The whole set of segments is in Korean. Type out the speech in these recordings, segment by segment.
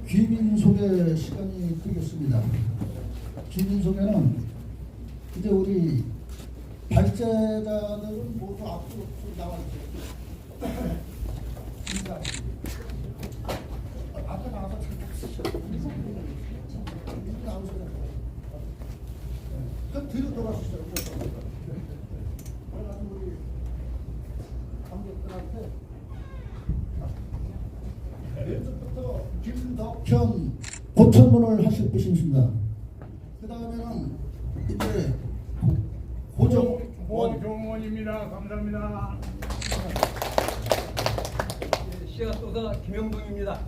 귀빈 소개 시간이 되겠습니다. 귀빈 소개는 이제 우리 발제자들은 모두 앞으로 나와 있어요. 앞에 나와서 그 뒤로 돌아주세요. 그래가지고 우리 관객들한테 왼쪽부터 김덕현 고천문을 하실 분이십니다. 그 다음에는 이제 고종원입니다. 감사합니다. 시아소사 김영동입니다.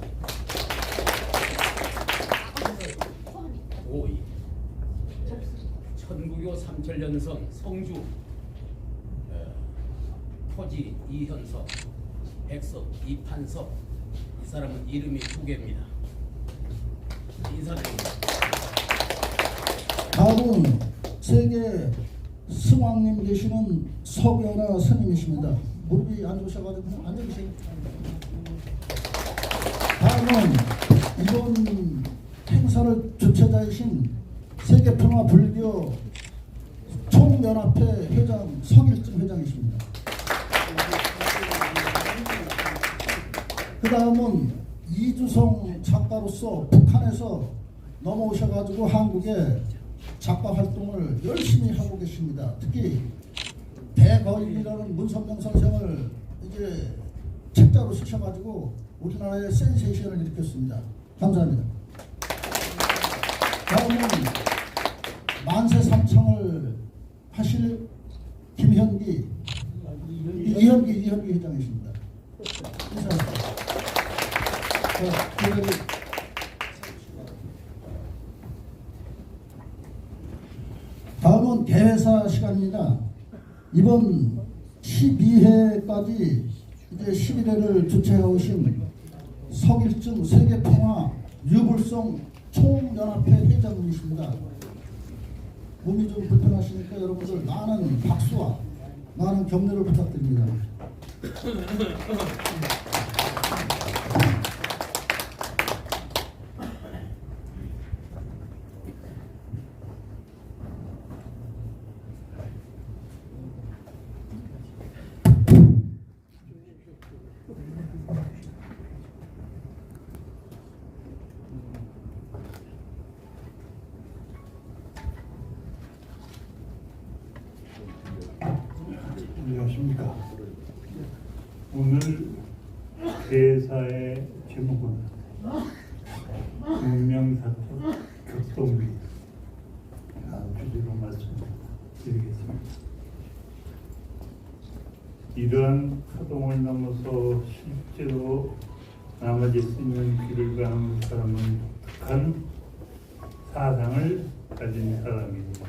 5위 천구교 삼철연성 성주 토지 이현석 백석 이판석 이 사람은 이름이 두 개입니다. 인사드립니다. 다음은 세계 승왕님 계시는 서교나 스님이십니다. 무릎이 안 좋으셔가지고 앉아계세요. 다음은 이번 행사를 주최자이신 세계평화불교 총연합회 회장 성일증 회장이십니다. 그 다음은 이주성 작가로서 북한에서 넘어오셔가지고 한국에 작가 활동을 열심히 하고 계십니다. 특히 대거인이라는 문선명 선생을 이제 책자로 쓰셔가지고 우리나라의 센세이션을 일으켰습니다. 감사합니다. 다음은 만세 삼창을 하실 김현기 이현기 회장이십니다. 인사합니다. 다음은 개회사 시간입니다. 이번 12회까지 이제 11회를 주최해 오신 석일증 세계평화 유불성 총연합회 회장님이십니다. 몸이 좀 불편하시니까 여러분들 많은 박수와 많은 격려를 부탁드립니다. 안녕하십니까. 오늘 대사의 제목은 운명사토 격동비 주제로 말씀드리겠습니다. 이러한 파동을 넘어서 실제로 나머지 수 있는 길을 가는 사람은 독특한 사상을 가진 사람입니다.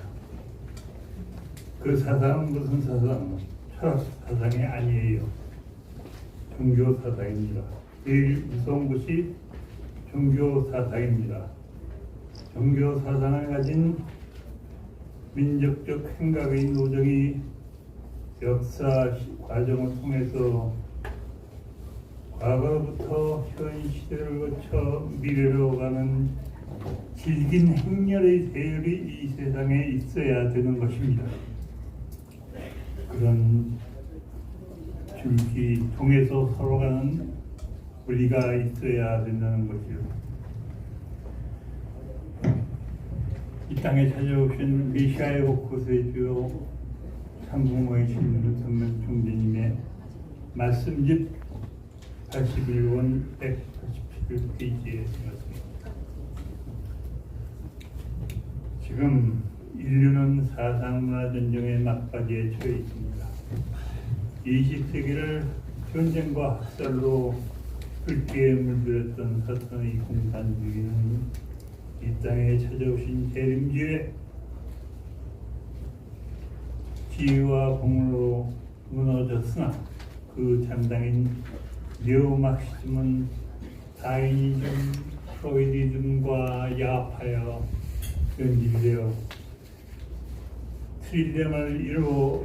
그 사상은 무슨 사상? 철학 사상이 아니에요. 종교 사상입니다. 제일 무서운 것이 종교 사상입니다. 종교 사상을 가진 민족적 생각의 노정이 역사 과정을 통해서 과거부터 현 시대를 거쳐 미래로 가는 질긴 행렬의 세율이 이 세상에 있어야 되는 것입니다. 그런 줄기 통해서 서로가는 우리가 있어야 된다는 것이요. 이 땅에 찾아오신 메시아의 옷곳의 주요 삼부모이신 선명 총재님의 말씀집 81권 187페이지에 있습니다. 지금 인류는 사상문화전쟁의 막바지에 처해 있습니다. 20세기를 전쟁과 학살로 흙기에 물들였던 사탄의 공산주의는 이 땅에 찾아오신 재림주의 지혜와 공로로 무너졌으나 그 장당인 네오마크시즘은 다이니즘, 프로이디즘과 야합하여 변질되어 트릴레마를 이루어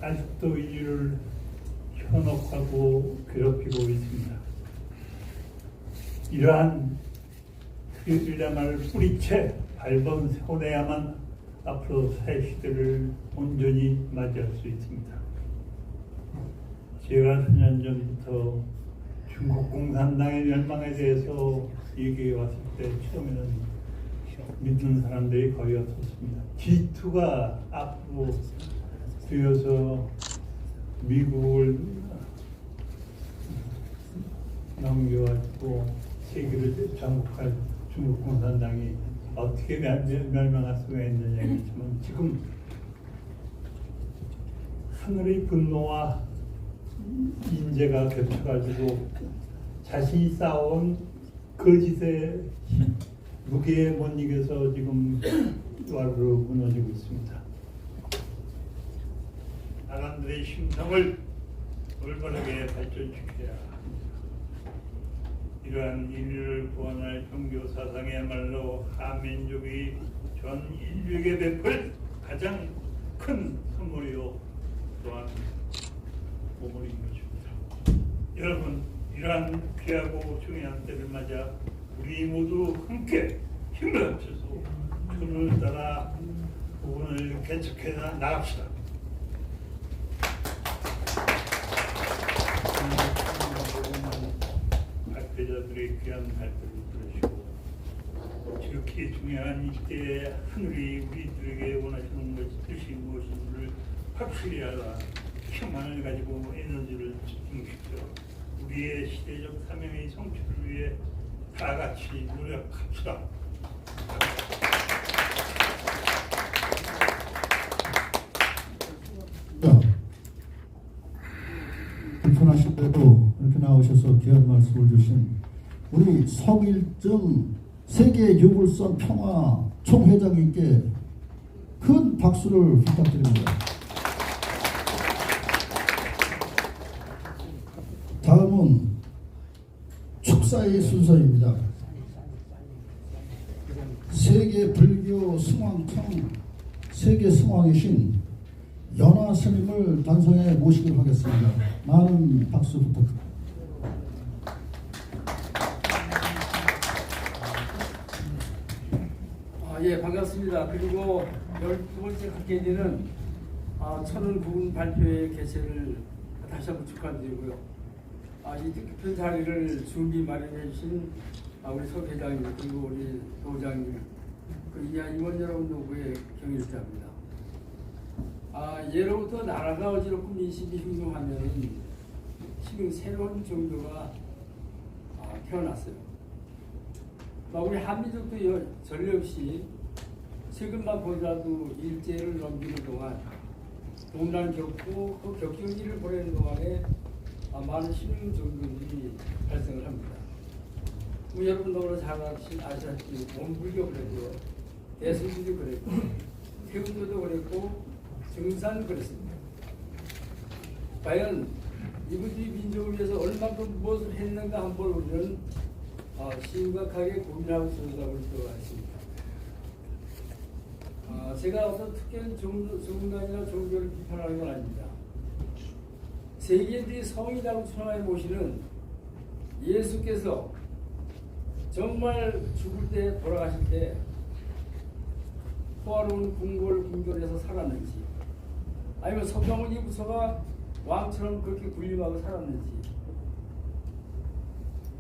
아직도 인류를 현혹하고 괴롭히고 있습니다. 이러한 트릴레마를 뿌리채 밟은 세워내야만 앞으로 새 시대를 온전히 맞이할 수 있습니다. 제가 수년 전부터 중국 공산당의 멸망에 대해서 얘기해 왔을 때 처음에는 믿는 사람들이 거의 없었습니다. G2가 앞으로 되어서 미국을 넘겨가지고 세계를 장악할 중국 공산당이 어떻게 멸망할 수가 있느냐겠지만 지금 하늘의 분노와 인재가 겹쳐가지고 자신이 쌓아온 거짓의 무게에 못 이겨서 지금 와르르 무너지고 있습니다. 사람들의 심성을 올바르게 발전시켜야 이러한 인류를 구원할 종교 사상이야말로 한민족이 전 인류에게 베풀 가장 큰 선물이요 또한 보물인 것입니다. 여러분, 이러한 귀하고 중요한 때를 맞아 우리 모두 함께 힘을 합쳐서 천을 따라 부분을 개척해 나갑시다. 발표자들의 귀한 발표를 들으시고 이렇게 중요한 이때에 하늘이 우리들에게 원하시는 뜻이 무엇인지를 확실히 알아 희망을 가지고 에너지를 집중시켜 우리의 시대적 사명의 성취를 위해 다 같이 노력합시다. 불편하실 때도 이렇게 나오셔서 귀한 말씀을 주신 우리 성일정 세계 유불선 평화 총회장님께 큰 박수를 부탁드립니다. 다음은 축사의 순서입니다. 세계 불교 성황청 세계 성황이신 연화 스님을 단상에 모시도록 하겠습니다. 많은 박수 부탁드립니다. 예, 반갑습니다. 그리고 12번째 학계지는 천은 부분 발표회 개최를 다시 한번 축하드리고요. 이 뜻깊은 자리를 준비 마련해 주신 우리 서 회장님 그리고 우리 도장님 그 이하 임원 여러분 노부의 경일자입니다. 예로부터 나라가 어지럽고 민심이 흉흉하면은 지금 새로운 종교가 태어났어요. 우리 한민족도 전례 없이 최근만 보더라도 일제를 넘기는 동안 동란 겪고 그 격경기를 보내는 동안에 많은 신흥 종교들이 발생을 합니다. 여러분 너무나 잘 아시다시피 원불교 그랬고요, 대승주도 그랬고, 태운도도 그랬고, 증산 그랬습니다. 과연 이분들이 민족을 위해서 얼마큼 무엇을 했는가 한번 우리는 심각하게 고민하고 들여다볼 필요가 있습니다. 제가 어떤 특별한 전문가이나 종교를 비판하는 건 아닙니다. 세계인들이 성이라고称하여 모시는 예수께서 정말 죽을 때 돌아가실 때 포화로운 궁궐 궁전에서 살았는지, 아니면 석가모니 부처가 왕처럼 그렇게 군림하고 살았는지,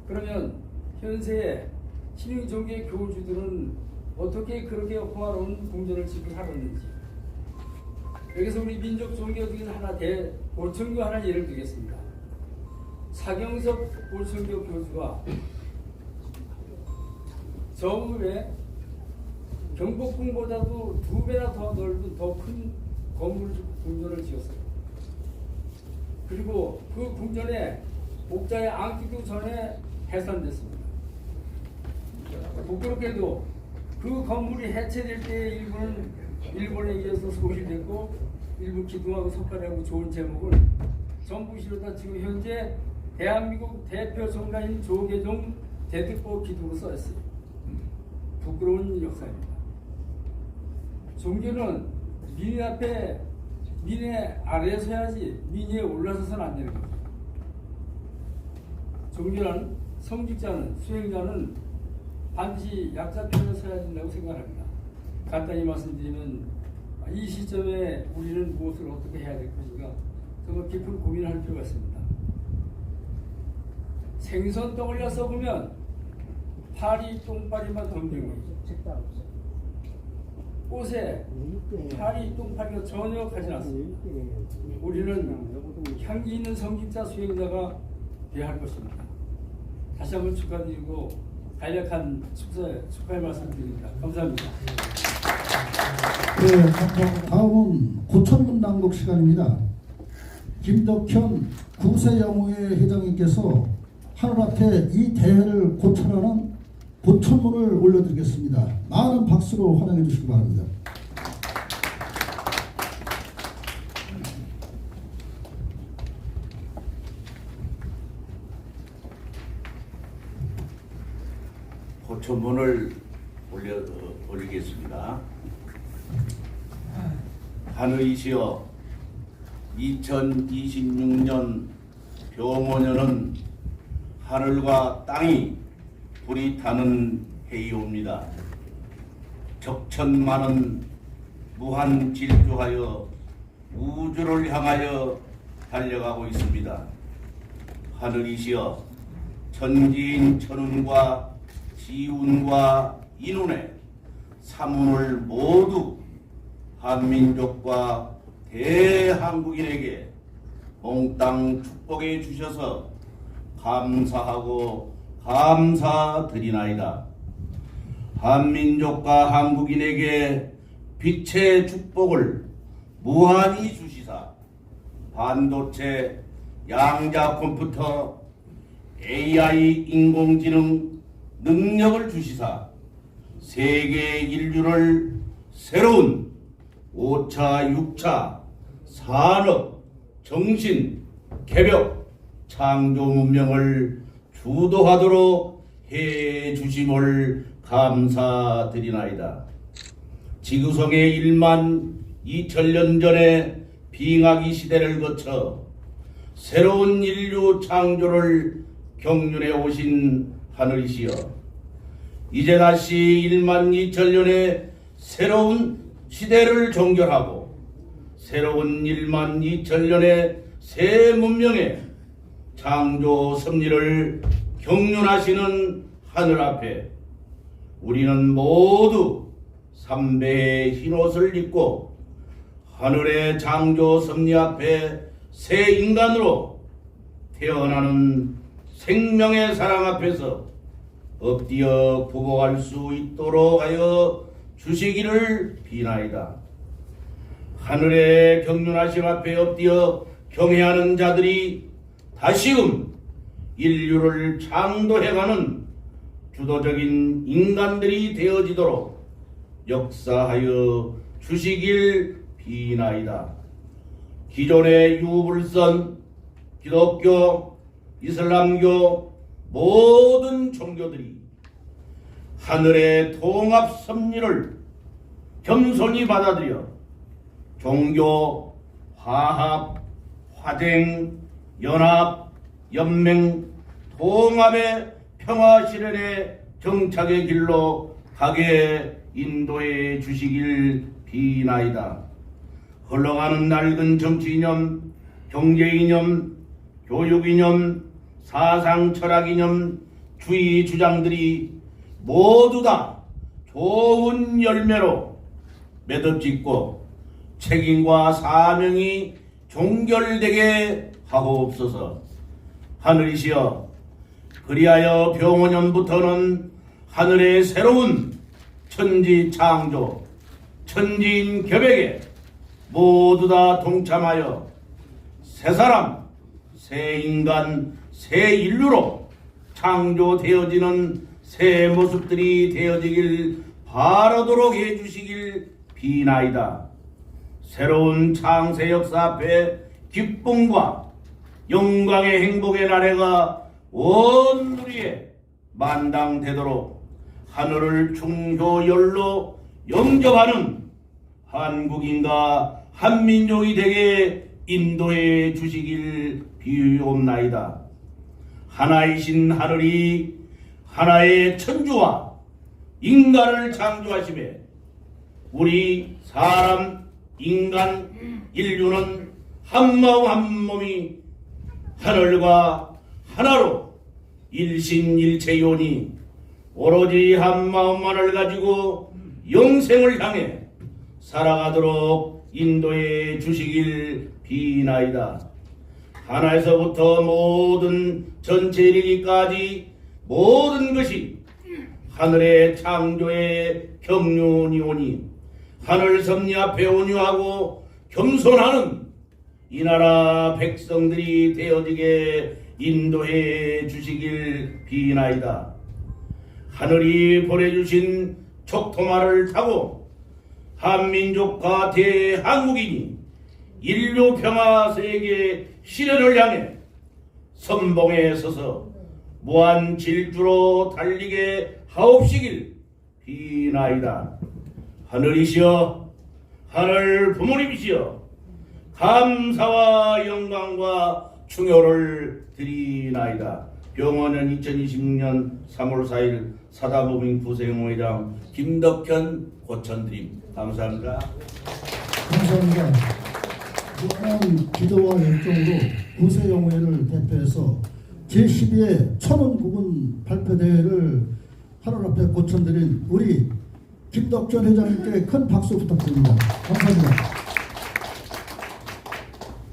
그러면 현세의 신흥 종교의 교주들은 어떻게 그렇게 호화로운 궁전을 짓고 살았는지, 여기서 우리 민족 종교 중에 하나 보청교 하나 예를 들겠습니다. 사경섭 보청교 교주가 정읍에 경복궁보다도 2배나 더 넓은 더 큰 건물 궁전을 지었어요. 그리고 그 궁전에 목자에 앉기도 전에 해산됐습니다. 부끄럽게도 그 건물이 해체될 때 일본에 의해서 소실됐고, 일부 기둥하고 석가래하고 좋은 제목을 전부 실어다 지금 현재 대한민국 대표 정가인 조계종 대특보 기둥으로 써있어요. 부끄러운 역사입니다. 종교는 민의 앞에, 민의 아래에 서야지 민의에 올라서서는 안 되는 거죠. 종교는 성직자는, 수행자는 반드시 약자 편에 서야 된다고 생각합니다. 간단히 말씀드리면 이 시점에 우리는 무엇을 어떻게 해야 될 것인가 정말 깊은 고민을 할 필요가 있습니다. 생선 떠올려 써보면 파리 똥파리만 덤비고 꽃에 파리 똥파리가 전혀 가지 않습니다. 우리는 향기 있는 성직자 수행자가 되어야 할 것입니다. 다시 한번 축하드리고 간략한 축하의 말씀 드립니다. 감사합니다. 네, 다음은 고천문 낭독 시간입니다. 김덕현 구세영우회 회장님께서 하늘 앞에 이 대회를 고천하는 고천문을 올려드리겠습니다. 많은 박수로 환영해 주시기 바랍니다. 고천문을 올리겠습니다. 하늘이시여, 2026년 병원년은 하늘과 땅이 불이 타는 해이옵니다. 적천만은 무한 질주하여 우주를 향하여 달려가고 있습니다. 하늘이시여, 천지인 천운과 지운과 인운의 삼운을 모두 한민족과 대한국인에게 몽땅 축복해 주셔서 감사하고 감사드리나이다. 한민족과 한국인에게 빛의 축복을 무한히 주시사 반도체, 양자 컴퓨터, AI 인공지능 능력을 주시사 세계 인류를 새로운 5차, 6차 산업, 정신, 개벽, 창조 문명을 주도하도록 해 주심을 감사드리나이다. 지구성의 1만 2천년 전에 빙하기 시대를 거쳐 새로운 인류 창조를 경륜해 오신 하늘이시여, 이제 다시 1만 2천년의 새로운 시대를 종결하고 새로운 1만 2천년의 새 문명의 창조 섭리를 경륜하시는 하늘 앞에 우리는 모두 삼배의 흰옷을 입고 하늘의 창조 섭리 앞에 새 인간으로 태어나는 생명의 사랑 앞에서 엎드려 부복할 수 있도록 하여 주시기를 비나이다. 하늘의 경륜하심 앞에 엎드려 경외하는 자들이 다시금 인류를 창조해가는 주도적인 인간들이 되어지도록 역사하여 주시길 비나이다. 기존의 유불선, 기독교, 이슬람교 모든 종교들이 하늘의 통합 섭리를 겸손히 받아들여 종교, 화합, 화쟁, 연합, 연맹, 통합의 평화 실현의 정착의 길로 가게 인도해 주시길 비나이다. 흘러가는 낡은 정치 이념, 경제 이념, 교육 이념, 사상 철학 이념, 주의 주장들이 모두 다 좋은 열매로 매듭짓고 책임과 사명이 종결되게 하옵소서. 하늘이시여, 그리하여 병원년부터는 하늘의 새로운 천지 창조, 천지인 결백에 모두 다 동참하여 새 사람, 새 인간, 새 인류로 창조되어지는 새 모습들이 되어지길 바라도록 해주시길 비나이다. 새로운 창세 역사 앞에 기쁨과 영광의 행복의 나래가 온 우리에 만당되도록 하늘을 충효열로 영접하는 한국인과 한민족이 되게 인도해 주시길 비옵나이다. 하나이신 하늘이 하나의 천주와 인간을 창조하시매 우리 사람, 인간, 인류는 한마음 한몸이 하늘과 하나로 일신일체요니 오로지 한마음만을 가지고 영생을 향해 살아가도록 인도해 주시길 비나이다. 하나에서부터 모든 전체 이르기까지 모든 것이 하늘의 창조의 경륜이오니 하늘 섭리 앞에 온유하고 겸손하는 이 나라 백성들이 되어지게 인도해 주시길 비나이다. 하늘이 보내주신 촉토마를 타고 한민족과 대한국인이 인류 평화 세계 실현을 향해 선봉에 서서 무한 질주로 달리게 하옵시길 비나이다. 하늘이시여, 하늘 부모님이시여, 감사와 영광과 충효를 드리나이다. 병원은 2026년 3월 4일 사다법인 구세영회장 김덕현 고천드림. 감사합니다. 감사합니다. 무한한 기도와 열정으로 구세영회를 대표해서 제12회 천원국은 발표대회를 하늘 앞에 고천드린 우리 김덕현 회장님께 큰 박수 부탁드립니다. 감사합니다.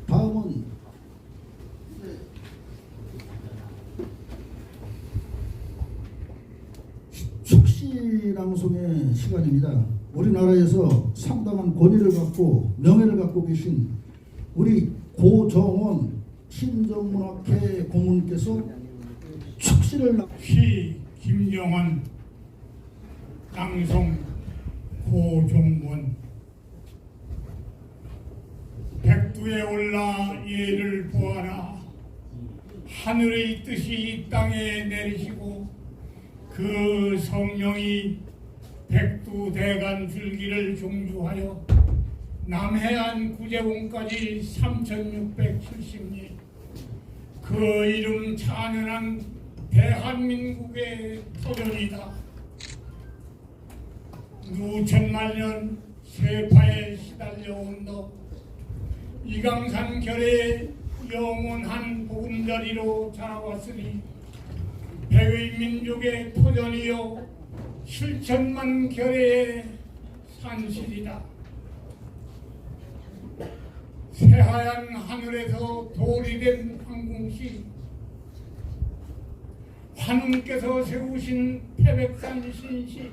다음은 축시낭송의 시간입니다. 우리나라에서 상당한 권위를 갖고 명예를 갖고 계신 우리 고정원 신정문학회 고문께서 축시를 시 김정원, 낭송 고종원. 백두에 올라 예를 보아라. 하늘의 뜻이 이 땅에 내리시고 그 성령이 백두대간 줄기를 종주하여 남해안 구제공까지 3670리 그 이름 찬연한 대한민국의 터전이다. 누천만년 세파에 시달려온 너 이강산 결의 영원한 보금자리로 자라왔으니 백의 민족의 터전이요 7천만 결의 산실이다. 새하얀 하늘에서 돌이 된 황궁시 환웅께서 세우신 태백산 신시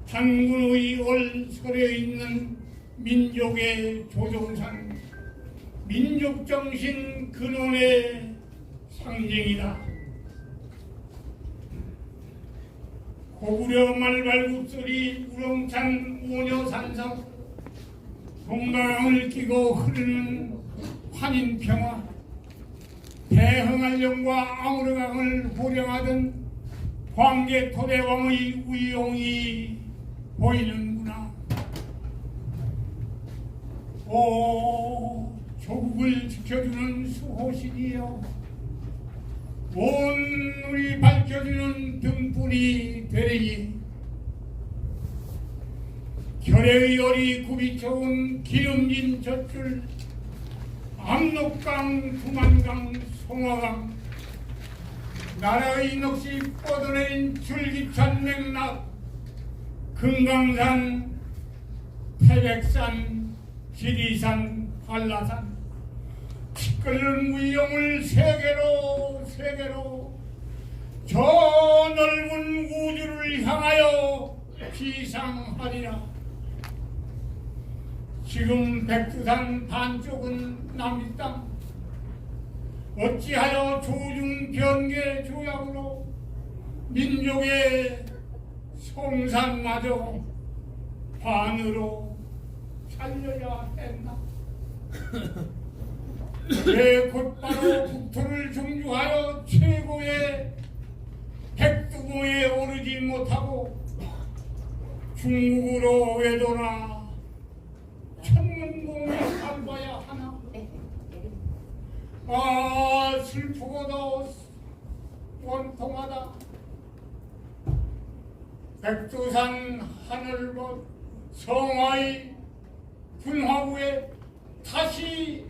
단군의 얼설에 있는 민족의 조종산 민족정신 근원의 상징이다. 고구려 말발굽소리 우렁찬 오녀산성 동방을 끼고 흐르는 환인평화 대흥안령과 아우르강을 호령하던 광개토대왕의 위용이 보이는구나. 오 조국을 지켜주는 수호신이여 온 우리 밝혀주는 등불이 되리니 결의 열이 굽이쳐온 기름진 젖줄 압록강, 두만강, 송화강, 나라의 넋이 뻗어내린 줄기찬 맥락, 금강산, 태백산, 지리산, 한라산, 피 끓는 위용을 세계로 저 넓은 우주를 향하여 비상하리라. 지금 백두산 반쪽은 남미 땅, 어찌하여 조중 변계 조약으로 민족의 성산마저 반으로 살려야 했나? 왜 곧바로 국토를 종주하여 최고의 백두고에 오르지 못하고 중국으로 외도나 천문공에 살봐야 하나? 아, 슬프고도 원통하다. 백두산 하늘벗 성화의 분화 후에 다시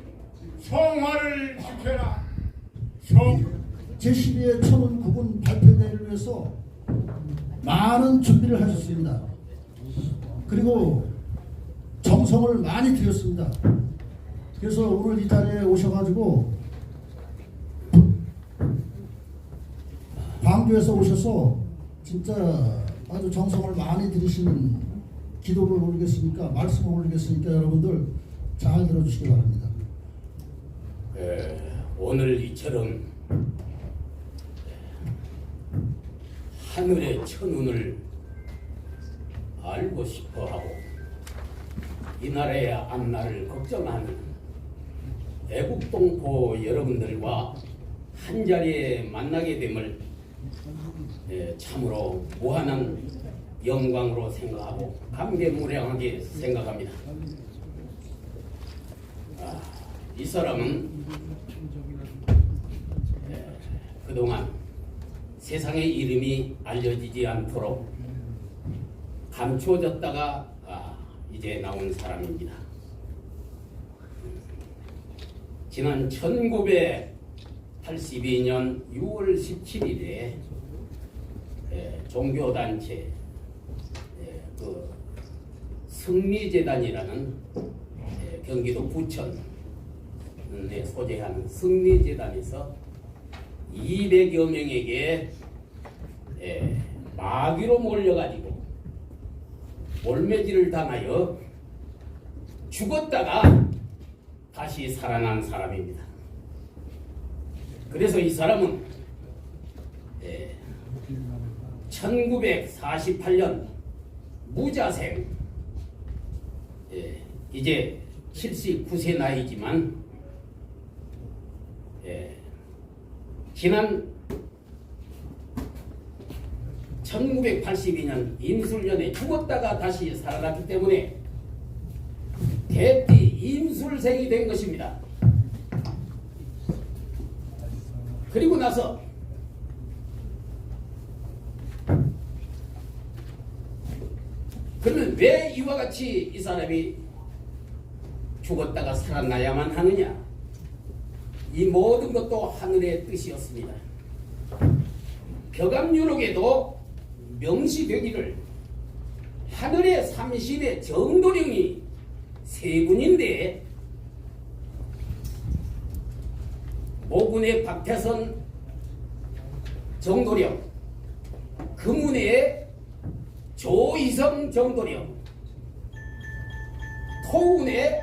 성화를 지켜라. 제12회 천원 국군 발표대회를 위해서 많은 준비를 하셨습니다. 그리고 정성을 많이 들였습니다. 그래서 오늘 이 자리에 오셔가지고 광주에서 오셔서 진짜 아주 정성을 많이 들이시는 기도를 올리겠으니까, 말씀을 올리겠으니까 여러분들 잘 들어주시기 바랍니다. 오늘 이처럼 하늘의 천운을 알고 싶어하고 이 나라의 앞날을 걱정하는 애국동포 여러분들과 한자리에 만나게 됨을 참으로 무한한 영광으로 생각하고 감개무량하게 생각합니다. 이 사람은 그동안 세상의 이름이 알려지지 않도록 감추어졌다가 이제 나온 사람입니다. 지난 1982년 6월 17일에 종교단체 그 승리재단이라는 경기도 부천에 소재한 승리재단에서 200여 명에게 마귀로 몰려가지고 올매질을 당하여 죽었다가 다시 살아난 사람입니다. 그래서 이 사람은 1948년 무자생, 이제 79세 나이지만 지난 1982년 임술년에 죽었다가 다시 살아났기 때문에 대띠 임술생이 된 것입니다. 그리고 나서 그러면 왜 이와 같이 이 사람이 죽었다가 살아나야만 하느냐? 이 모든 것도 하늘의 뜻이었습니다. 벽암유록에도 명시되기를 하늘의 30의 정도령이 세 분인데 모군의 박태선 정도령, 금운의 조이성 정도령, 토운의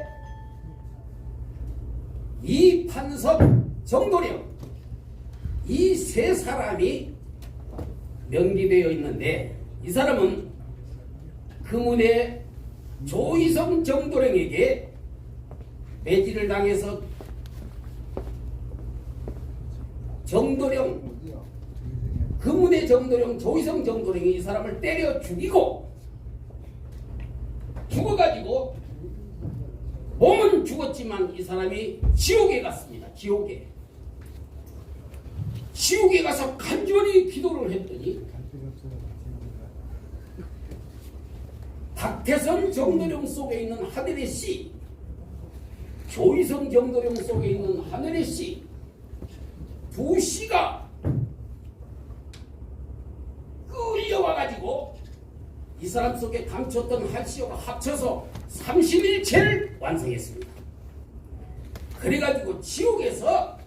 이판섭 정도령, 이 세 사람이 명기되어 있는데 이 사람은 금운의 조이성 정도령에게 매질을 당해서 정도령, 금운의 정도령, 조이성 정도령이 이 사람을 때려 죽이고 죽어가지고 몸은 죽었지만 이 사람이 지옥에 갔습니다. 지옥에 가서 간절히 기도를 했더니 박태선 정도령 속에 있는 하늘의 씨, 조이성 경도령 속에 있는 하늘의 씨, 두 씨가 끌려와가지고 이 사람 속에 감췄던 한씨와 합쳐서 31체를 완성했습니다. 그래가지고 지옥에서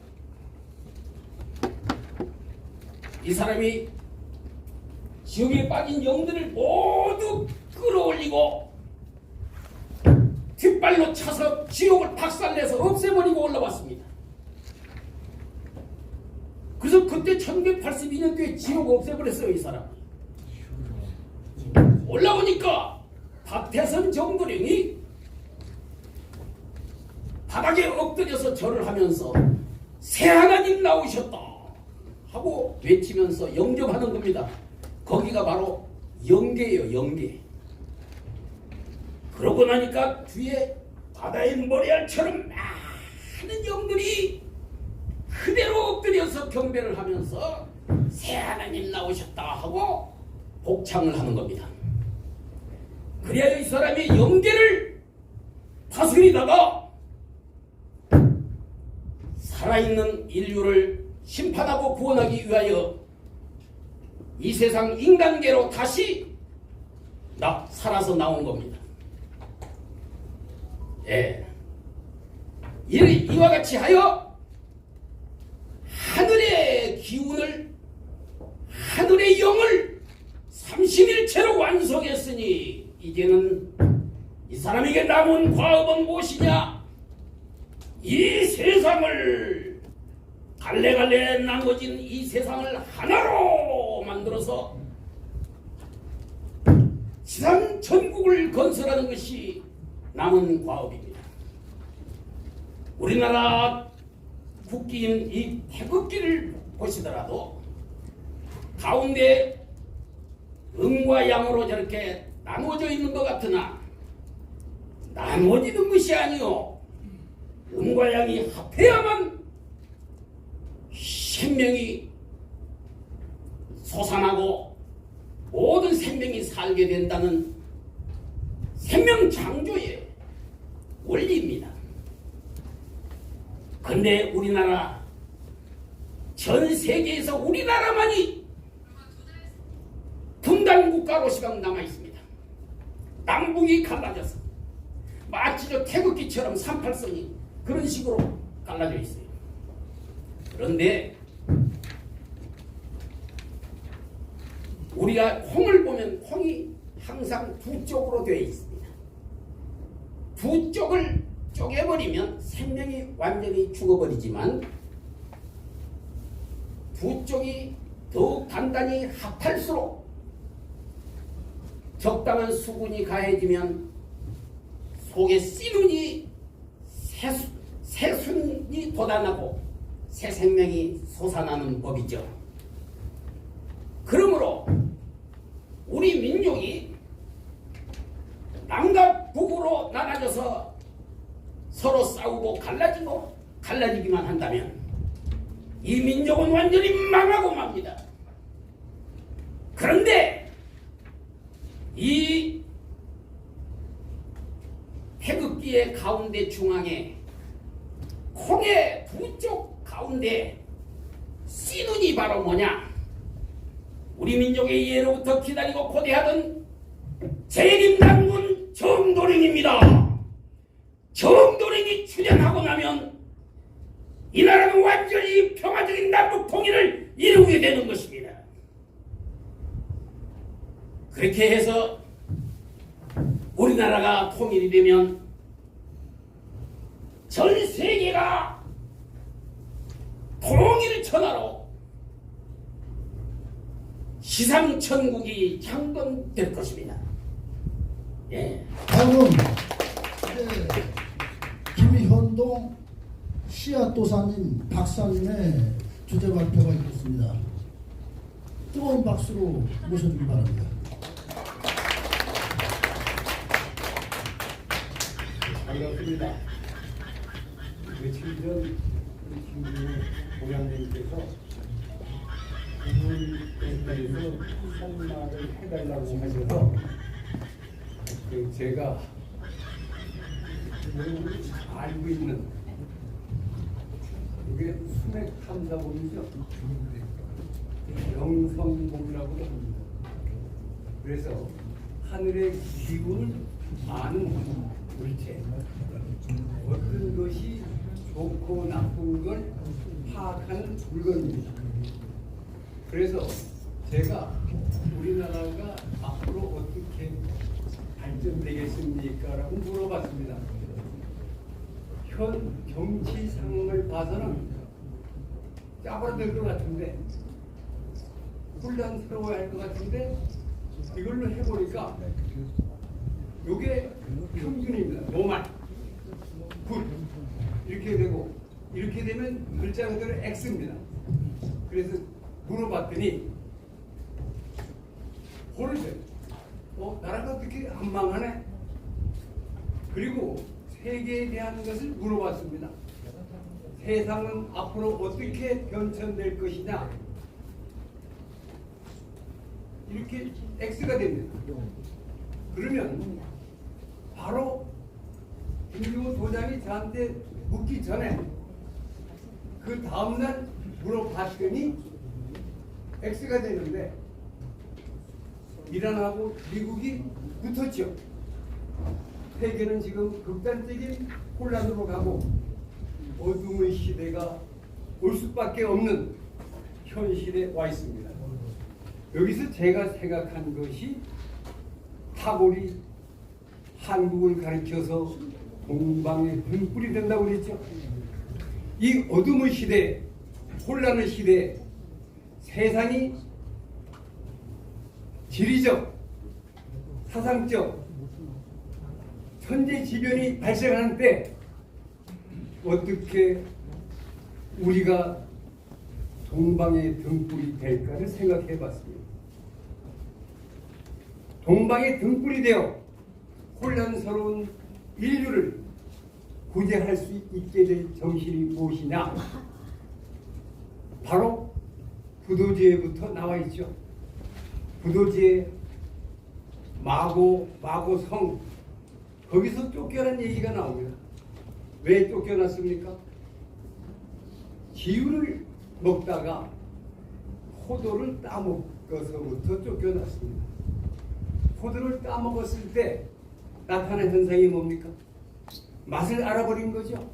이 사람이 지옥에 빠진 영들을 모두 끌어올리고 뒷발로 차서 지옥을 박살내서 없애버리고 올라왔습니다. 그래서 그때 1982년도에 지옥 없애버렸어요. 이 사람 올라오니까 박태선 정도령이 바닥에 엎드려서 절을 하면서 새 하나님 나오셨다 하고 외치면서 영접하는 겁니다. 거기가 바로 영계예요. 영계. 그러고 나니까 뒤에 바다의 모래알처럼 많은 영들이 그대로 엎드려서 경배를 하면서 새 하나님 나오셨다 하고 복창을 하는 겁니다. 그래야 이 사람이 영계를 다스리다가 살아있는 인류를 심판하고 구원하기 위하여 이 세상 인간계로 다시 살아서 나온 겁니다. 예. 이와 같이 하여 하늘의 기운을, 하늘의 영을 31체로 완성했으니 이제는 이 사람에게 남은 과업은 무엇이냐? 이 세상을 갈래갈래 나눠진 이 세상을 하나로 만들어서 지상 천국을 건설하는 것이 남은 과업입니다. 우리나라 국기인 이 태극기를 보시더라도 가운데 음과 양으로 저렇게 나누어져 있는 것 같으나 나누어지는 것이 아니요, 음과 양이 합해야만 생명이 솟아나고 모든 생명이 살게 된다는 생명 창조의 원리입니다. 근데 우리나라, 전 세계에서 우리나라만이 분단 국가로 시방 남아 있습니다. 남북이 갈라져서 마치 저 태극기처럼 38선이 그런 식으로 갈라져 있어요. 그런데 우리가 콩을 보면 콩이 항상 두 쪽으로 되어 있습니다. 두 쪽을 쪼개버리면 생명이 완전히 죽어버리지만 두 쪽이 더욱 단단히 합할수록 적당한 수분이 가해지면 속에 씨눈이 새순이 돋아나고 새 생명이 솟아나는 법이죠. 그러므로 우리 민족이 남과 북으로 나눠져서 서로 싸우고 갈라지기만 한다면 이 민족은 완전히 망하고 맙니다. 그런데 이 태극기의 가운데 중앙에 콩의 두 쪽 가운데 씨눈이 바로 뭐냐? 우리 민족의 예로부터 기다리고 고대하던 재림난군 정도령입니다. 정도령이 출현하고 나면 이 나라는 완전히 평화적인 남북 통일을 이루게 되는 것입니다. 그렇게 해서 우리나라가 통일이 되면 전 세계가 통일 천하로 시상천국이 창건될 것입니다. 예. 다음은 김현동 씨앗도사님 박사님의 주제 발표가 있겠습니다. 뜨거운 박수로 모셔주기 바랍니다. 반갑습니다. 며칠 전 우리 김준호 공양님께서 부분에서 한마를 해달라고 하셔서 제가 내용을 알고 있는 이게 수맥 탐사본이죠. 영성본이라고도 합니다. 그래서 하늘의 기운을 아는 물체, 어떤 것이 좋고 나쁜 걸 파악하는 물건입니다. 그래서 제가 우리나라가 앞으로 어떻게 발전되겠습니까? 라고 물어봤습니다. 현 정치 상황을 봐서는 짜버려들 것 같은데, 혼란스러워야 할 것 같은데, 이걸로 해보니까 이게 평균입니다. 노말, 굿 이렇게 되고, 이렇게 되면 글자 그대로 X입니다. 그래서 물어봤더니 모르세요. 나라가 어떻게 안 망하네? 그리고 세계에 대한 것을 물어봤습니다. 세상은 앞으로 어떻게 변천될 것이냐? 이렇게 X가 됩니다. 그러면 바로 김경호 도장이 저한테 묻기 전에 그 다음날 물어봤더니 X가 되는데 이란하고 미국이 붙었죠. 세계는 지금 극단적인 혼란으로 가고 어둠의 시대가 올 수밖에 없는 현실에 와 있습니다. 여기서 제가 생각한 것이 타고리 한국을 가리켜서 동방의 등불이 된다고 그랬죠. 이 어둠의 시대, 혼란의 시대, 세상이 지리적, 사상적, 천재지변이 발생하는 때 어떻게 우리가 동방의 등불이 될까를 생각해 봤습니다. 동방의 등불이 되어 혼란스러운 인류를 구제할 수 있게 될 정신이 무엇이냐? 바로 부도지에부터 나와 있죠. 부도지에 마고성, 거기서 쫓겨난 얘기가 나옵니다. 왜 쫓겨났습니까? 기울을 먹다가 포도를 따먹어서부터 쫓겨났습니다. 포도를 따먹었을 때 나타난 현상이 뭡니까? 맛을 알아버린 거죠.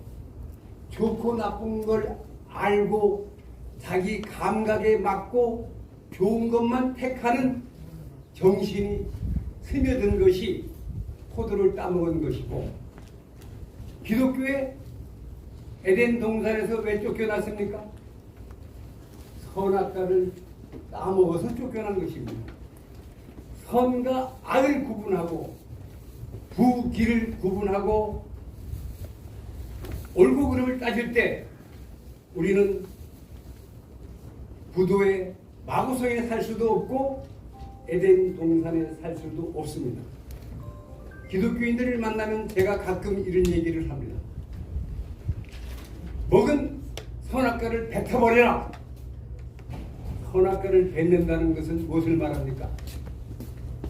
좋고 나쁜 걸 알고 자기 감각에 맞고 좋은 것만 택하는 정신이 스며든 것이 포도를 따먹은 것이고, 기독교의 에덴 동산에서 왜 쫓겨났습니까? 선악과를 따먹어서 쫓겨난 것입니다. 선과 악을 구분하고 부기를 구분하고 옳고 그름을 따질 때 우리는 부도의 마구성에 살 수도 없고 에덴 동산에 살 수도 없습니다. 기독교인들을 만나면 제가 가끔 이런 얘기를 합니다. 먹은 선악과를 뱉어버려라. 선악과를 뱉는다는 것은 무엇을 말합니까?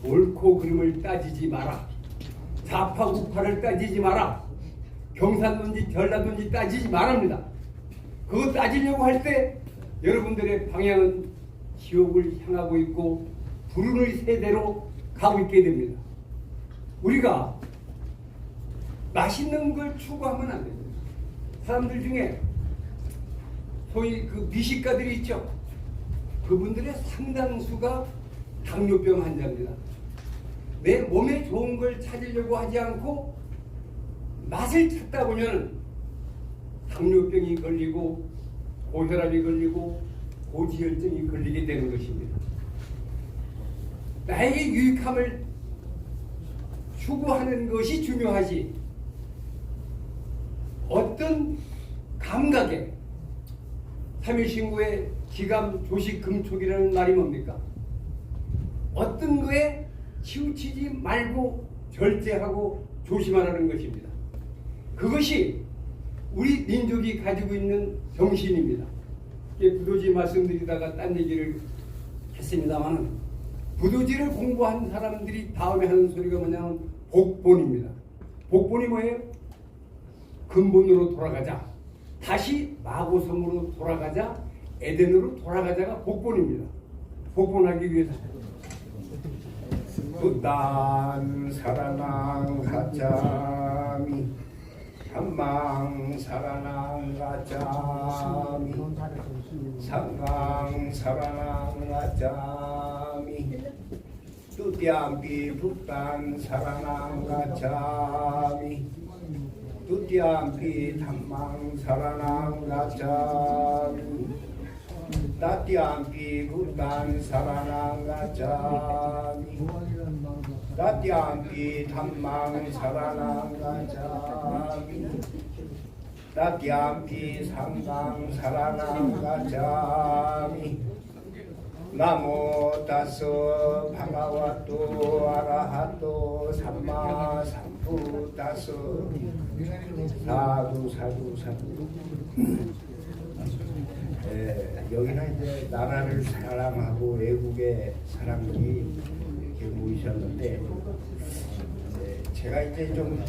옳고 그름을 따지지 마라. 좌파 우파를 따지지 마라. 경상도인지 전라도인지 따지지 말합니다. 그거 따지려고 할 때 여러분들의 방향은 지옥을 향하고 있고 불운의 세대로 가고 있게 됩니다. 우리가 맛있는 걸 추구하면 안 됩니다. 사람들 중에 소위 그 미식가들이 있죠. 그분들의 상당수가 당뇨병 환자입니다. 내 몸에 좋은 걸 찾으려고 하지 않고 맛을 찾다 보면 당뇨병이 걸리고 고혈압이 걸리고 고지혈증이 걸리게 되는 것입니다. 나에게 유익함을 추구하는 것이 중요하지 어떤 감각에, 삼일신구의 기감 조식 금촉이라는 말이 뭡니까? 어떤 거에 치우치지 말고 절제하고 조심하라는 것입니다. 그것이 우리 민족이 가지고 있는 정신입니다. 부도지 말씀드리다가 딴 얘기를 했습니다만, 부도지를 공부한 사람들이 다음에 하는 소리가 뭐냐면 복본입니다. 복본이 뭐예요? 근본으로 돌아가자. 다시 마고성으로 돌아가자. 에덴으로 돌아가자가 복본입니다. 복본하기 위해서. 부단 사랑한 가짜미 한망 사랑한 가짜미 상강 사랑한 가짜미 뚜띠암비 북단 사랑한 가짜미 뚜띠암비 탐망 사랑한 가짜미 따띠암비 북단 사랑한 가짜미 따띠암비 탐망 사랑한 가짜미 따띠암비 상강 사랑한 가짜미 나모 따서 방가와또 아라하또 삼마 삼부 따서 사두 사두 사두. 여기는 이제 나라를 사랑하고 외국의 사람들이 이렇게 모이셨는데 제가 이제 좀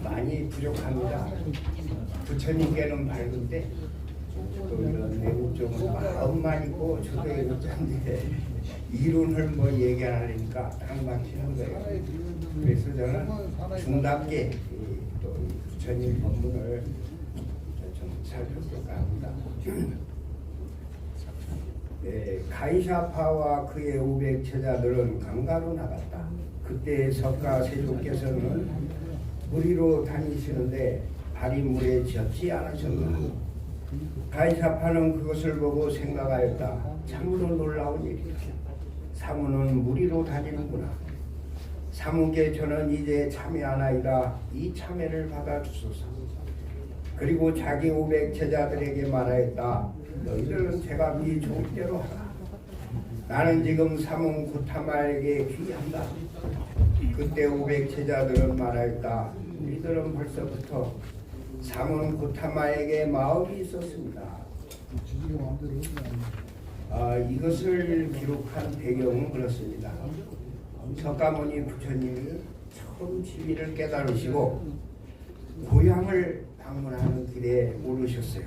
많이 부족합니다. 부처님께는 밝은데 또 이런 외국 쪽은 마음만 있고 저도 이런데 이론을 뭐 얘기하려니까 딱 막히는 거예요. 그래서 저는 중답게 또 부처님 법문을 좀 살펴볼까 합니다. 가이샤파와 그의 500제자들은 강가로 나갔다. 그때 석가 세조께서는 무리로 다니시는데 발이 물에 젖지 않으셨다. 가이샤파는 그것을 보고 생각하였다. 참으로 놀라운 일이다. 사무는 무리로 다니는구나. 사무께 저는 이제 참여하나이다. 이 참여를 받아주소서. 그리고 자기 500제자들에게 말하였다. 너희들은 제가 네 좋을 대로 하라. 나는 지금 사문 고타마에게 귀한다. 그때 500제자들은 말하였다. 너희들은 벌써부터 사문 고타마에게 마음이 있었습니다. 이것을 기록한 배경은 그렇습니다. 석가모니 부처님이 처음 진리를 깨달으시고 고향을 방문하는 길에 오르셨어요.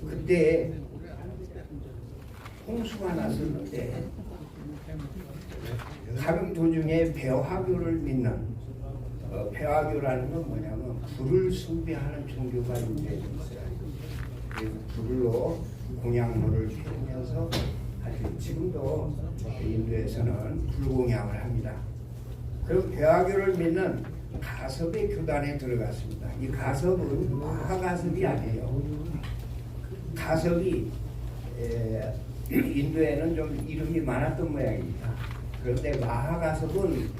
그때 홍수가 났었는데 가는 도중에 배화교를 믿는 배화교라는 건 뭐냐면 불을 숭배하는 종교가 인도에 있어요. 그래서 불로 공양물을 피우면서 아주 지금도 인도에서는 불공양을 합니다. 그리고 배화교를 믿는 가섭의 교단에 들어갔습니다. 이 가섭은 마하가섭이 아니에요. 가섭이 인도에는 좀 이름이 많았던 모양입니다. 그런데 마하가섭은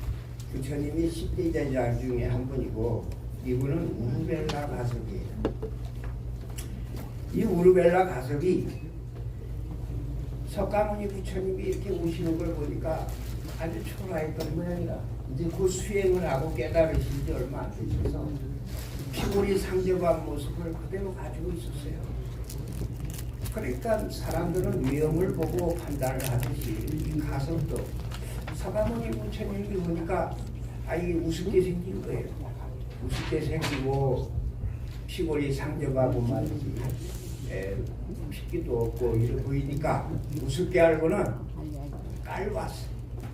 부처님이 10대 제자 중에 한 분이고 이분은 우르벨라 가섭이에요. 이 우르벨라 가섭이 석가모니 부처님이 이렇게 오시는 걸 보니까 아주 초라했던 모양이다. 이제 그 수행을 하고 깨달으신 지 얼마 안 되셔서 피골이 상접한 모습을 그대로 가지고 있었어요. 그러니까 사람들은 위험을 보고 판단을 하듯이 이 가섭도 석가모니 부처님이 보니까 이게 우습게 생긴 거예요. 우습게 생기고 피골이 상접하고 말이지 핏기도 없고 이래 보이니까 우습게 알고는 깔고 왔어.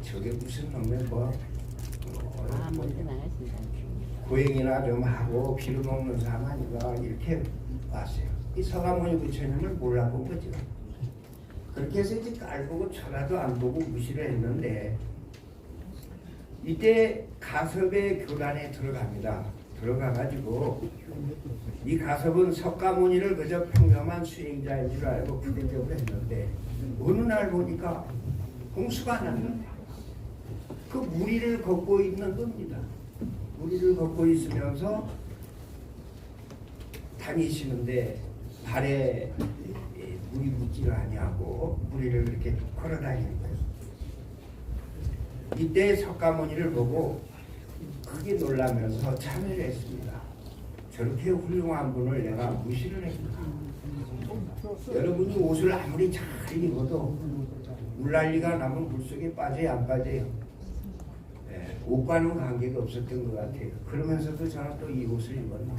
저게 무슨 놈의 고행이나 좀 하고 피를 먹는 사람 아닌가 이렇게 왔어요. 이 석가모니 부처님을 몰라본 거죠. 그렇게 해서 이제 깔보고 쳐다도 안 보고 무시를 했는데 이때 가섭의 교단에 들어갑니다. 들어가가지고 이 가섭은 석가모니를 그저 평범한 수행자인 줄 알고 부대접을 했는데 어느 날 보니까 홍수가 났는데 그 무리를 걷고 있는 겁니다. 무리를 걷고 있으면서 다니시는데 발에 물이 묻지를 아니하고 무리를 이렇게 걸어 다니는 거예요. 이때 석가모니를 보고 크게 놀라면서 참여를 했습니다. 저렇게 훌륭한 분을 내가 무시를 했구나. 여러분이 옷을 아무리 잘 입어도 물난리가 나면 물속에 빠져야 안 빠져요. 옷과는 관계가 없었던 것 같아요. 그러면서도 저는 또 이 옷을 입었네.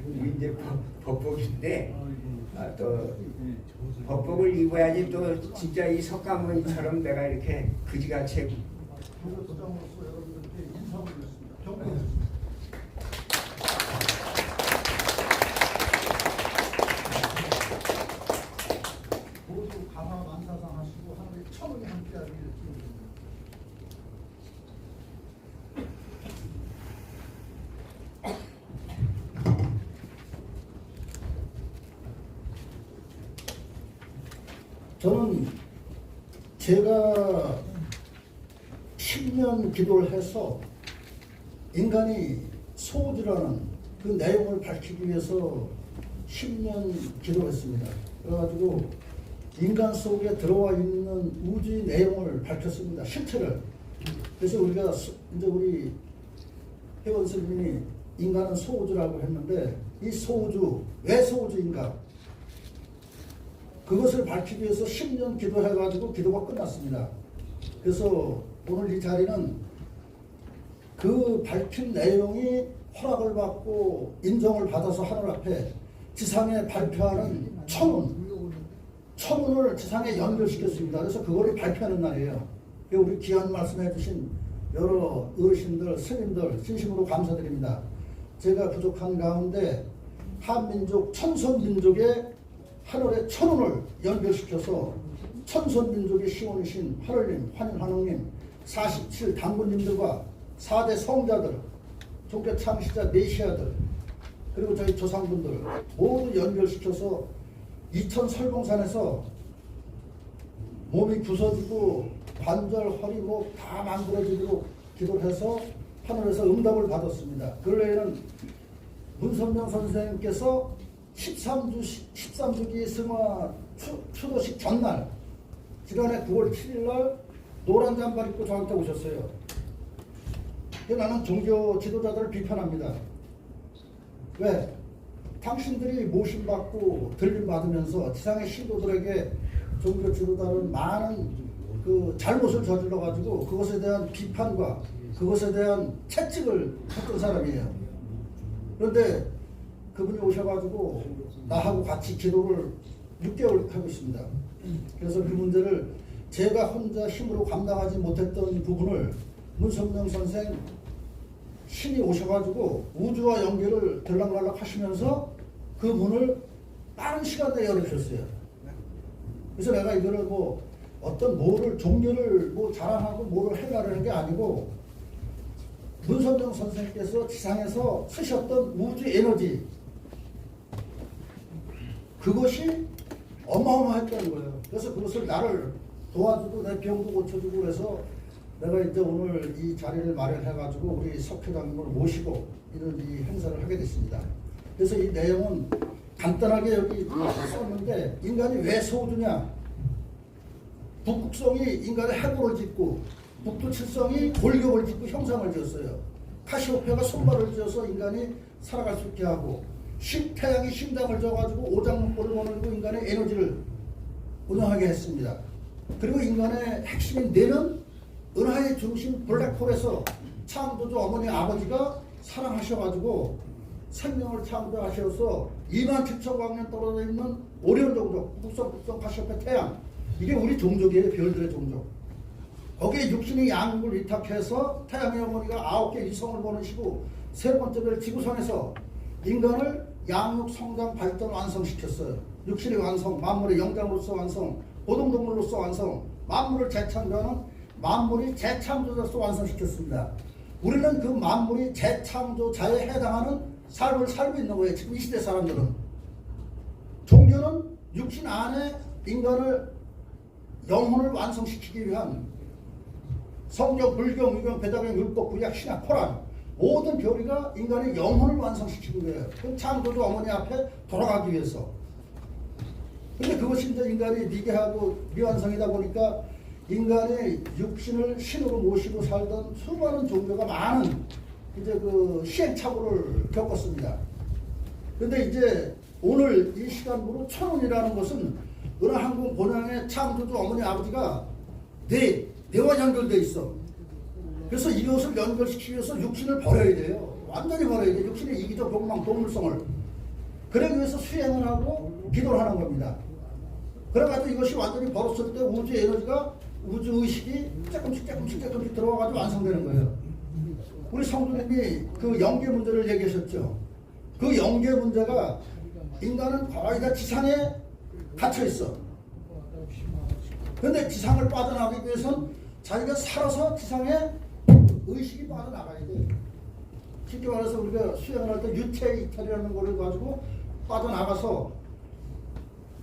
이게 이제 법복인데 또 법복을 입어야지 또 진짜 이 석가모니처럼 내가 이렇게 그지같이 도장으로서 여러분들께 인사를 드렸습니다. 경례. 모두 가마 만사상 하시고 하늘의 천운이 함께하기를 기원합니다. 저는 제가 10년 기도를 해서 인간이 소우주라는 그 내용을 밝히기 위해서 10년 기도했습니다. 그래가지고 인간 속에 들어와 있는 우주의 내용을 밝혔습니다. 실체를. 그래서 우리가 이제 우리 회원 스님이 인간은 소우주라고 했는데 이 소우주, 왜 소우주인가? 그것을 밝히기 위해서 10년 기도해가지고 기도가 끝났습니다. 그래서 오늘 이 자리는 그 밝힌 내용이 허락을 받고 인정을 받아서 하늘 앞에 지상에 발표하는 천운을 지상에 연결시켰습니다. 그래서 그거를 발표하는 날이에요. 우리 귀한 말씀해 주신 여러 어르신들, 스님들 진심으로 감사드립니다. 제가 부족한 가운데 한민족, 천선민족의 하늘의 천운을 연결시켜서 천선민족의 시원이신 하늘님, 환인환웅님, 47 당군님들과 4대 성자들, 종교 창시자 메시아들, 그리고 저희 조상분들 모두 연결시켜서 이천 설봉산에서 몸이 부서지고 관절, 허리, 목 다 만들어지도록 기도를 해서 하늘에서 응답을 받았습니다. 근래에는 문선명 선생님께서 13주기 승화 추도식 전날 지난해 9월 7일날 노란 잠바 입고 저한테 오셨어요. 나는 종교 지도자들을 비판합니다. 왜? 당신들이 모심받고 들림받으면서 지상의 신도들에게 종교 지도자는 많은 그 잘못을 저질러가지고 그것에 대한 비판과 그것에 대한 채찍을 했던 사람이에요. 그런데 그분이 오셔가지고 나하고 같이 기도를 6개월 하고 있습니다. 그래서 그 문제를 제가 혼자 힘으로 감당하지 못했던 부분을 문선명 선생 신이 오셔가지고 우주와 연결을 들락날락 하시면서 그 문을 빠른 시간 내에 열어주셨어요. 그래서 내가 이거를 뭐 어떤 뭐를 종교를 뭐 자랑하고 뭐를 해가려는 게 아니고 문선명 선생님께서 지상에서 쓰셨던 우주 에너지 그것이 어마어마했다는 거예요. 그래서 그것을 나를 도와주고 내 병도 고쳐주고 그래서 내가 이제 오늘 이 자리를 마련해가지고 우리 석회장님을 모시고 이런 이 행사를 하게 됐습니다. 그래서 이 내용은 간단하게 여기 썼는데 인간이 왜 소우주냐? 북극성이 인간의 해골을 짓고 북두칠성이 골격을 짓고 형상을 지었어요. 카시오페아가 손발을 지어서 인간이 살아갈 수 있게 하고 태양이 심장을 져가지고 오장육부를 보내고 인간의 에너지를 운영하게 했습니다. 그리고 인간의 핵심인 뇌는 은하의 중심 블랙홀에서 창조주 어머니 아버지가 사랑하셔가지고 생명을 창조하셔서 27,000광년 떨어져 있는 오리온 종족, 북성 카시오페아 태양 이게 우리 종족이에요. 별들의 종족. 거기에 육신의 양육을 위탁해서 태양의 어머니가 9개 위성을 보내시고 세 번째 별 지구상에서 인간을 양육, 성장, 발전, 완성시켰어요. 육신의 완성, 만물의 영장으로서 완성, 고동동물로서 완성, 만물을 재창조하는 만물이 재창조자로서 완성시켰습니다. 우리는 그 만물이 재창조자에 해당하는 삶을 살고 있는 거예요. 지금 이 시대 사람들은. 종교는 육신 안에 인간을 영혼을 완성시키기 위한 성경, 불경, 유경, 배다경, 율법, 구약, 신약, 코란 모든 교리가 인간의 영혼을 완성시키는 거예요. 그 창조주 어머니 앞에 돌아가기 위해서. 근데 그것이 이제 인간이 미개하고 미완성이다 보니까 인간의 육신을 신으로 모시고 살던 수많은 종교가 많은 이제 그 시행착오를 겪었습니다. 근데 이제 오늘 이 시간으로 천운이라는 것은 어느 항공 본향의 창조주 어머니 아버지가 뇌와 연결되어 있어. 그래서 이것을 연결시키기 위해서 육신을 버려야 돼요. 완전히 버려야 돼요. 육신의 이기적 욕망, 동물성을. 그러기 위해서 수행을 하고 기도를 하는 겁니다. 그래가지고 이것이 완전히 벌었을 때 우주 에너지가, 우주 의식이 조금씩 들어와가지고 완성되는 거예요. 우리 성도님이 그 영계 문제를 얘기하셨죠. 그 영계 문제가 인간은 거의 다 지상에 갇혀 있어. 그런데 지상을 빠져나가기 위해서는 자기가 살아서 지상에 의식이 빠져나가야 돼. 쉽게 말해서 우리가 수행을 할 때 유체 이탈이라는 거를 가지고 빠져나가서,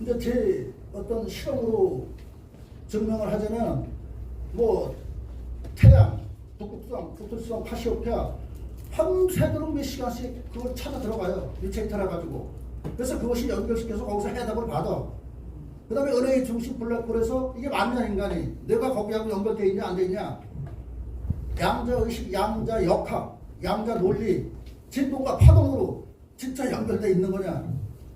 이제 제 어떤 실험으로 증명을 하자면, 뭐 태양, 북극성, 카시오페아 밤새도록 몇 시간씩 그걸 찾아 들어가요. 유체 이탈해가지고. 그래서 그것이 연결시켜서 거기서 해답을 받아. 그 다음에 은하의 중심 블랙홀에서 이게 맞냐 인간이 내가 거기하고 연결되어 있냐 안 되어 있냐, 양자의식, 양자 역학, 양자 논리, 진동과 파동으로 진짜 연결되어 있는 거냐,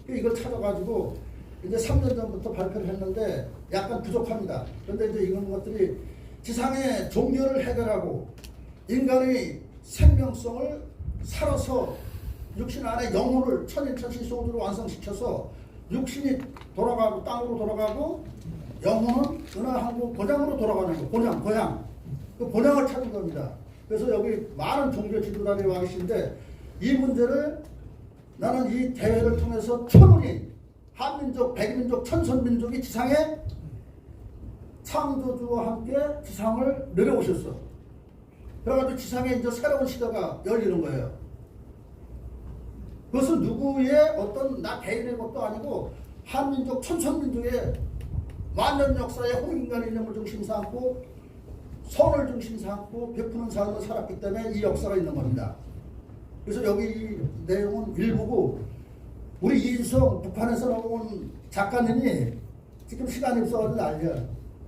이걸 찾아가지고 이제 3년 전부터 발표를 했는데 약간 부족합니다. 그런데 이제 이런 것들이 지상의 종교를 해결하고 인간의 생명성을 살아서 육신 안에 영혼을 천인천시소우주로 완성시켜서 육신이 돌아가고 땅으로 돌아가고 영혼은 은하항공 고장으로 돌아가는 거, 고향. 그 고향을 찾은 겁니다. 그래서 여기 많은 종교 지도자들이 와 계신데 이 문제를 나는 이 대회를 통해서 천운이 한민족, 백민족, 천선민족이 지상에 창조주와 함께 지상을 내려오셨어. 그래가지고 지상에 이제 새로운 시대가 열리는 거예요. 그것은 누구의 어떤 나 개인의 것도 아니고 한민족, 천선민족의 만년 역사의 홍인간의 이념을 중심 삼고 선을 중심 삼고 베푸는 삶을 살았기 때문에 이 역사가 있는 겁니다. 그래서 여기 이 내용은 일부고, 우리 이주성 북한에서 나온 작가님이 지금 시간이 없어가지고 난리야.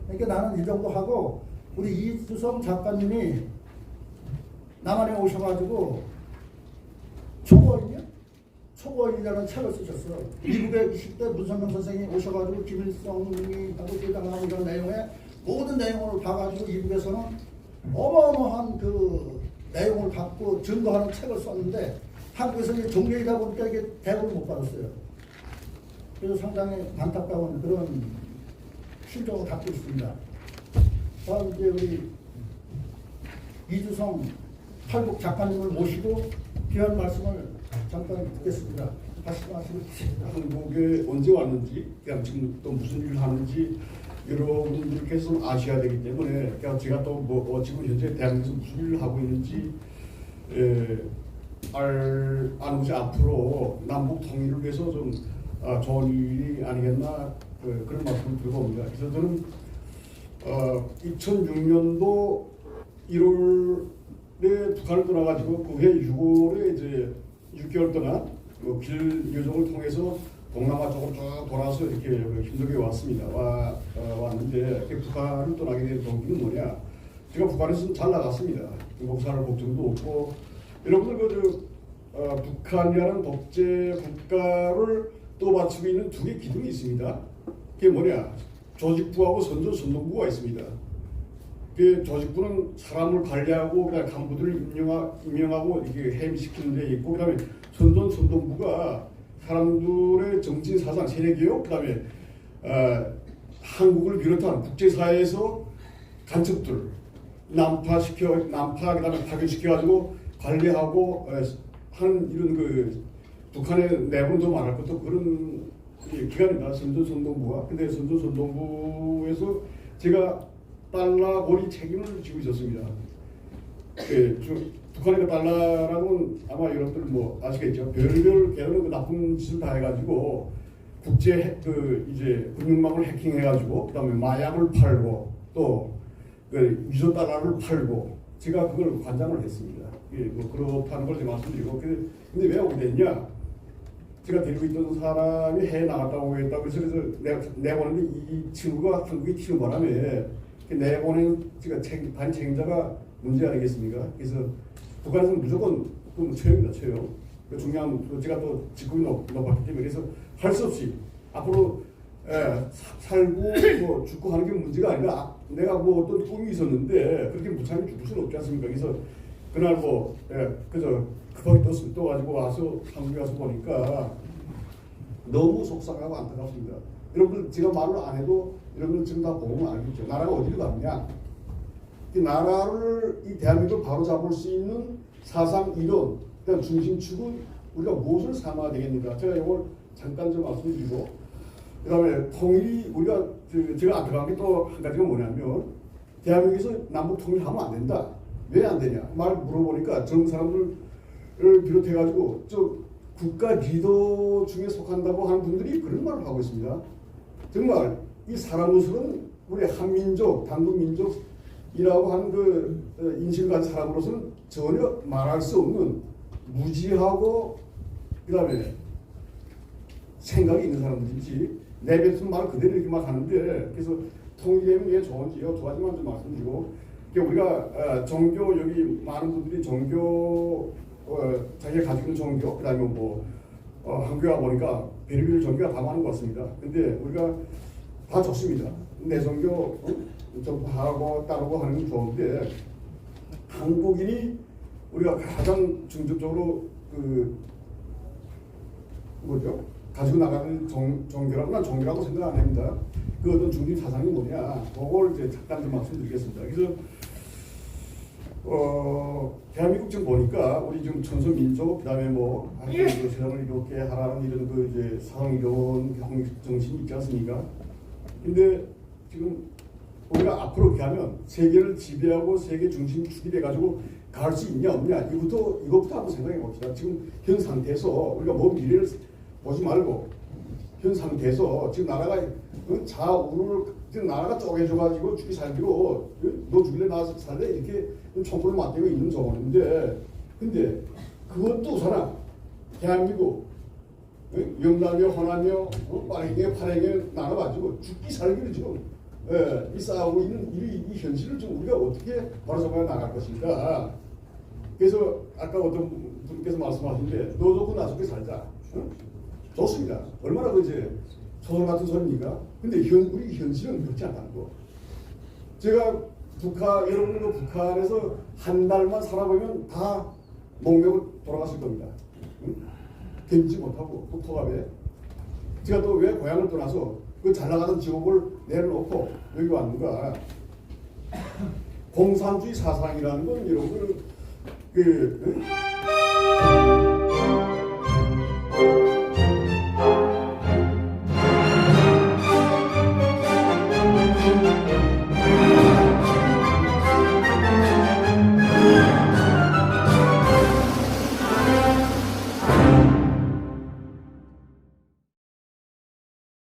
그러니까 나는 이 정도 하고, 우리 이주성 작가님이 남한에 오셔가지고 초고인이라는 책을 쓰셨어. 미국에 계실 때 문선명 선생이 오셔가지고 김일성이 하고 대장하고 이런 내용에 모든 내용을 봐가지고 이북에서는 어마어마한 그 내용을 갖고 증거하는 책을 썼는데 한국에서는 종교이다 보니까 이게 대우를 못 받았어요. 그래서 상당히 안타까운 그런 심정을 갖고 있습니다. 다음 이제 우리 이주성 탈북 작가님을 모시고 귀한 말씀을 잠깐 듣겠습니다. 다시 말씀해주세요. 한국에 언제 왔는지, 그냥 지금 또 무슨 일을 하는지 여러분들께서 아셔야 되기 때문에, 그냥 제가 또 뭐 지금 현재 대한민국에서 무슨 일을 하고 있는지 아는 것이 앞으로 남북 통일을 위해서 좀 좋은 일이 아니겠나, 그런 말씀을 드리고 옵니다. 그래서 저는 2006년도 1월에 북한을 떠나가지고 그해 6월에 이제 6개월 동안 길 요정을 통해서 동남아 쪽으로 쭉 돌아서 이렇게 힘들게 왔습니다. 왔는데 북한을 떠나게 된 동기는 뭐냐? 제가 북한에서 잘 나갔습니다. 목사를 걱정도 없고, 여러분들 북한이라는 독재 국가를 떠받치고 있는 두 개 기둥이 있습니다. 그게 뭐냐? 조직부하고 선동부가 있습니다. 그 조직부는 사람을 관리하고 그냥 간부들을 임명하고 이렇게 해임시키는 데 있고, 그다음에 선동부가 사람들의 정치 사상 세계교육, 그다음에 한국을 비롯한 국제사회에서 간첩들 난파 그다음에 파견시켜가지고 관리하고 하는 이런 그 북한의 내부는 더 말할 것도 그런 기관입니다. 선동부가. 근데 선동부에서 제가 달러고리 책임을 지고 있었습니다. 북한의 달러라고는 아마 여러분들 뭐 아시겠죠. 별별 개별 나쁜 짓을 다 해가지고 국제 이제 금융망을 해킹해가지고 그다음에 마약을 팔고 또 위조 달러를 팔고, 제가 그걸 관장을 했습니다. 뭐 그렇다는 걸 제가 말씀드리고, 근데 왜 오게 됐냐? 제가 데리고 있던 사람이 해외 나갔다고 했다고 그래서 내보는데 이 친구가 한국에 튀는 바람에 내보낸 제가 반 책임자가 문제 아니겠습니까? 그래서 북한에서는 무조건 처형입니다. 처형. 중요한 제가 또 직급이 높았기 때문에, 그래서 할 수 없이 앞으로 살고 뭐 죽고 하는 게 문제가 아니라 내가 뭐 어떤 꿈이 있었는데 그렇게 무참히 죽을 수는 없지 않습니까? 그래서 그날 뭐 그저 급하게 떠가지고 와서 한국에 와서 보니까 너무 속상하고 안타깝습니다. 여러분들 제가 말을 안 해도 여러분들 지금 다 보면 알겠죠. 나라가 어디로 갔냐? 이 나라를 이 대한민국을 바로 잡을 수 있는 사상 이론, 그다음 중심축은 우리가 무엇을 삼아야 되겠는가? 제가 이걸 잠깐 좀 말씀드리고, 그다음에 통일이 우리가 제가 안타까운 게 또 한 가지가 뭐냐면 대한민국에서 남북 통일하면 안 된다. 왜 안 되냐? 말 물어보니까 젊은 사람들을 비롯해가지고 저 국가 리더 중에 속한다고 하는 분들이 그런 말을 하고 있습니다. 정말 이 사람으로서는 우리 한민족, 단국민족이라고 하는 그 인식을 가진 사람으로서는 전혀 말할 수 없는 무지하고 그다음에 생각이 있는 사람들이지 내뱉은 말 그대로 이렇게 막 하는데, 그래서 통일되면 왜 좋은지요? 두 가지만 좀 말씀드리고, 우리가 종교, 여기 많은 분들이 종교 자기가 가지고 있는 종교, 그다음에 뭐 한국에 와 보니까 별의별 종교가 다 많은 것 같습니다. 근데 우리가 다 좋습니다. 내 종교 좀 하고 따르고 하는 건 좋은데, 한국인이 우리가 가장 중점적으로 뭐죠? 가지고 나가는 종교라고, 난 종교라고 생각 안 합니다. 그 어떤 중심 사상이 뭐냐, 그걸 이제 잠깐 좀 말씀드리겠습니다. 그래서 대한민국 지금 보니까 우리 지금 천소민족, 그다음에 뭐 세상을 이렇게 하라는 이런 그 이제 사상 이론 정신이 있지 않습니까? 근데 지금 우리가 앞으로 이렇게 하면 세계를 지배하고 세계 중심축이 돼가지고 갈 수 있냐 없냐, 이것부터 한번 생각해 봅시다. 지금 현 상태에서 우리가 먼 미래를 보지 말고 현 상태에서 지금 나라가 좌우를 지금 나라가 쪼개져가지고 죽기 살기로 너 죽일래 나 살래 이렇게 총구를 맞대고 있는 조건인데, 근데 그것도 우선아 대한민국 영남이며 호남이며 빨갱이며 파랭이며 나눠가지고 죽기 살기를 지금 이 싸우고 있는 이 현실을 좀 우리가 어떻게 바로잡아 나갈 것인가. 그래서 아까 어떤 분께서 말씀하셨는데 너 좋고 나 좋게 살자. 좋습니다. 얼마나 그제 소설 같은 소리입니까? 근데 우리 현실은 그렇지 않다는 거. 제가 여러분도 북한에서 한 달만 살아보면 다 목맥으로 돌아갔을 겁니다. 견디지 못하고 국토갑에. 제가 또 왜 고향을 떠나서 그 잘 나가던 직업을 내려놓고 여기 왔는가? 공산주의 사상이라는 건 여러분들